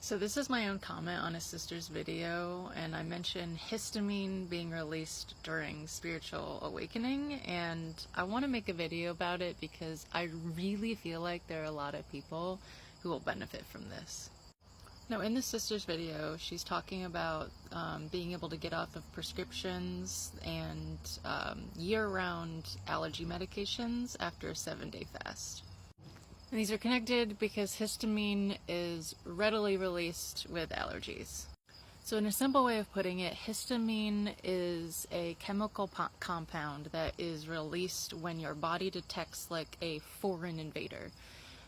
So this is my own comment on a sister's video, and I mentioned histamine being released during spiritual awakening, and I want to make a video about it because I really feel like there are a lot of people who will benefit from this. Now, in the sister's video, she's talking about being able to get off of prescriptions and year-round allergy medications after a 7-day fast. And these are connected because histamine is readily released with allergies. So in a simple way of putting it, histamine is a chemical compound that is released when your body detects like a foreign invader.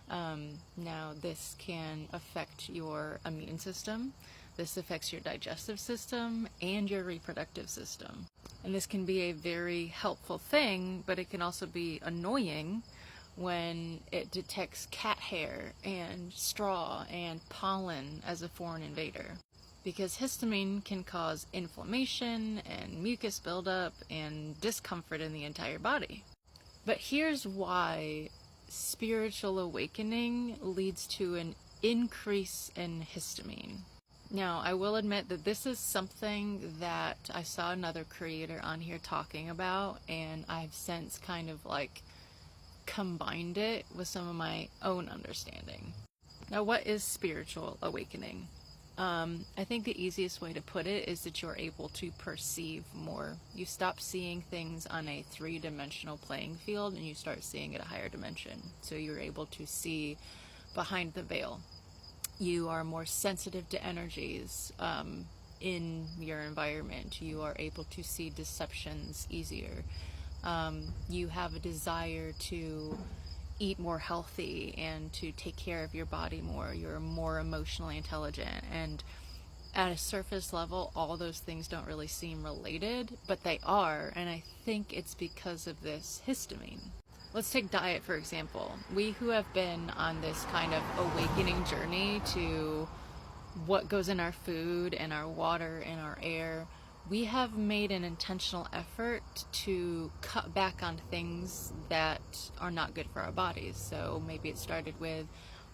Now this can affect your immune system, this affects your digestive system, and your reproductive system. And this can be a very helpful thing, but it can also be annoying when it detects cat hair and straw and pollen as a foreign invader. Because histamine can cause inflammation and mucus buildup and discomfort in the entire body. But here's why spiritual awakening leads to an increase in histamine. Now, I will admit that this is something that I saw another creator on here talking about, and I've since kind of like combined it with some of my own understanding. Now, what is spiritual awakening? I think the easiest way to put it is that you're able to perceive more. You stop seeing things on a three-dimensional playing field and you start seeing at a higher dimension. So you're able to see behind the veil. You are more sensitive to energies in your environment. You are able to see deceptions easier. You have a desire to eat more healthy and to take care of your body more. You're more emotionally intelligent, and at a surface level all those things don't really seem related, but they are, and I think it's because of this histamine. Let's take diet for example. We who have been on this kind of awakening journey to what goes in our food and our water and our air, we have made an intentional effort to cut back on things that are not good for our bodies. So maybe it started with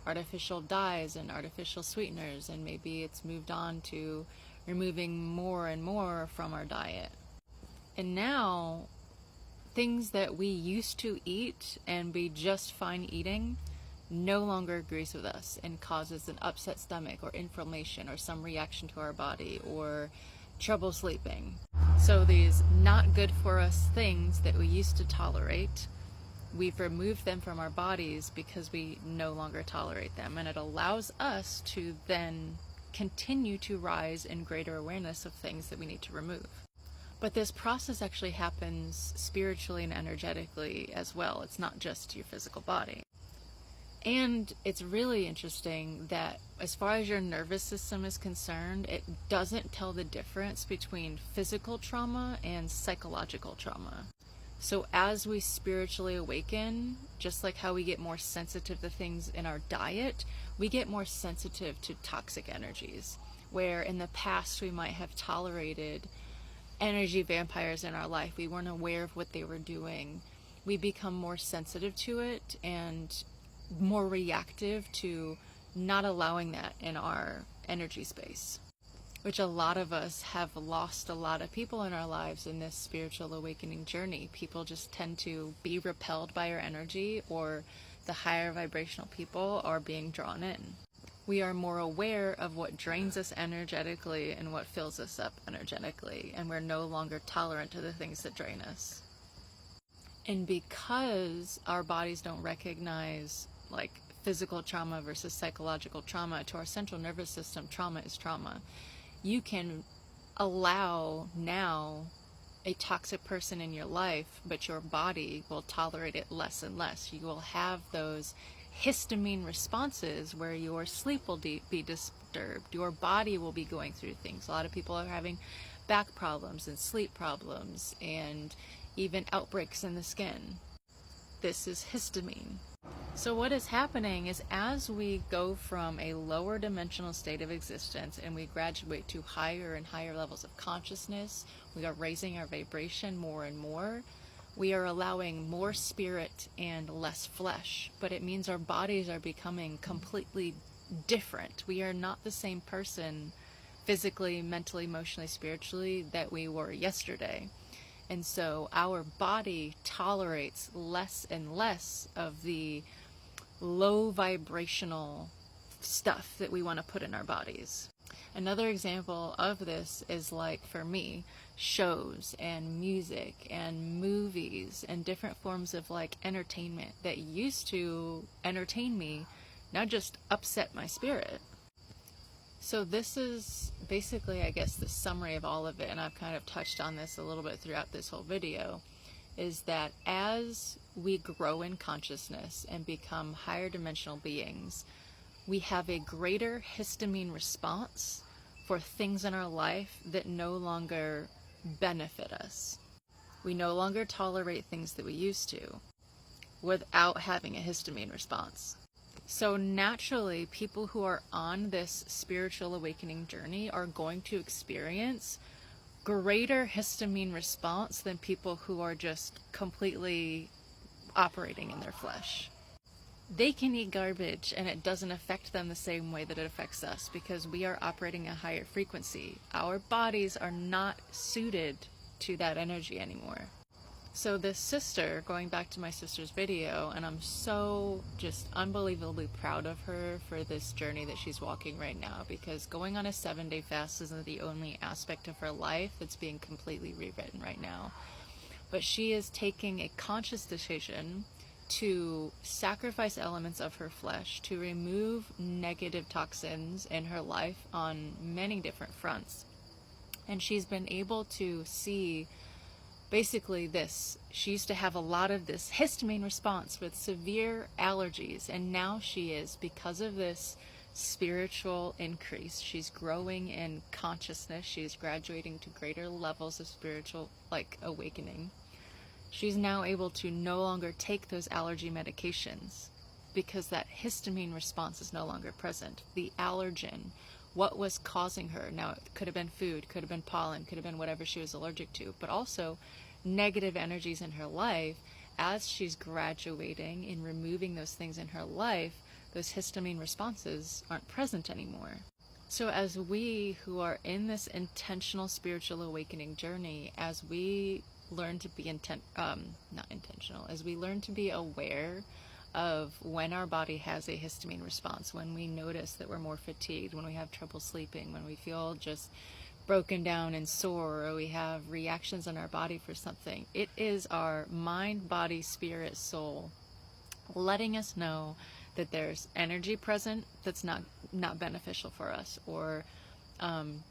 artificial dyes and artificial sweeteners, and maybe it's moved on to removing more and more from our diet. And now, things that we used to eat and be just fine eating no longer agrees with us and causes an upset stomach or inflammation or some reaction to our body or trouble sleeping. So these not good for us things that we used to tolerate, we've removed them from our bodies because we no longer tolerate them, and it allows us to then continue to rise in greater awareness of things that we need to remove. But this process actually happens spiritually and energetically as well. It's not just your physical body. And it's really interesting that as far as your nervous system is concerned, it doesn't tell the difference between physical trauma and psychological trauma. So as we spiritually awaken, just like how we get more sensitive to things in our diet, we get more sensitive to toxic energies, where in the past we might have tolerated energy vampires in our life. We weren't aware of what they were doing. We become more sensitive to it and more reactive to not allowing that in our energy space, which a lot of us have lost a lot of people in our lives in this spiritual awakening journey. People just tend to be repelled by our energy, or the higher vibrational people are being drawn in. We are more aware of what drains us energetically and what fills us up energetically, and we're no longer tolerant to the things that drain us. And because our bodies don't recognize like physical trauma versus psychological trauma, to our central nervous system, trauma is trauma. You can allow now a toxic person in your life, but your body will tolerate it less and less. You will have those histamine responses where your sleep will be disturbed. Your body will be going through things. A lot of people are having back problems and sleep problems and even outbreaks in the skin. This is histamine. So what is happening is, as we go from a lower dimensional state of existence and we graduate to higher and higher levels of consciousness, we are raising our vibration more and more. We are allowing more spirit and less flesh, but it means our bodies are becoming completely different. We are not the same person physically, mentally, emotionally, spiritually that we were yesterday. And so our body tolerates less and less of the low vibrational stuff that we want to put in our bodies. Another example of this is, like, for me, shows and music and movies and different forms of like entertainment that used to entertain me now just upset my spirit. So this is basically, I guess, the summary of all of it, and I've kind of touched on this a little bit throughout this whole video, is that as we grow in consciousness and become higher dimensional beings, we have a greater histamine response for things in our life that no longer benefit us. We no longer tolerate things that we used to without having a histamine response. So naturally, people who are on this spiritual awakening journey are going to experience greater histamine response than people who are just completely operating in their flesh. They can eat garbage and it doesn't affect them the same way that it affects us, because we are operating a higher frequency. Our bodies are not suited to that energy anymore. So this sister, going back to my sister's video, and I'm so just unbelievably proud of her for this journey that she's walking right now, because going on a 7-day fast isn't the only aspect of her life that's being completely rewritten right now. But she is taking a conscious decision to sacrifice elements of her flesh, to remove negative toxins in her life on many different fronts. And she's been able to see basically this. She used to have a lot of this histamine response with severe allergies, and now she is, because of this spiritual increase, she's growing in consciousness, she's graduating to greater levels of spiritual awakening. She's now able to no longer take those allergy medications because that histamine response is no longer present. The allergen, what was causing her, now it could have been food, could have been pollen, could have been whatever she was allergic to, but also negative energies in her life. As she's graduating in removing those things in her life, those histamine responses aren't present anymore. So as we who are in this intentional spiritual awakening journey, as we learn to be as we learn to be aware of when our body has a histamine response, when we notice that we're more fatigued, when we have trouble sleeping, when we feel just broken down and sore, or we have reactions in our body for something, it is our mind, body, spirit, soul letting us know that there's energy present that's not beneficial for us, or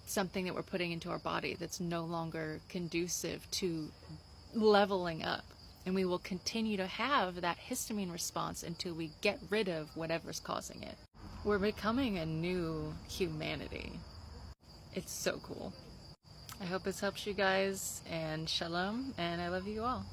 something that we're putting into our body that's no longer conducive to leveling up. And we will continue to have that histamine response until we get rid of whatever's causing it. We're becoming a new humanity. It's so cool. I hope this helps you guys, and shalom, and I love you all.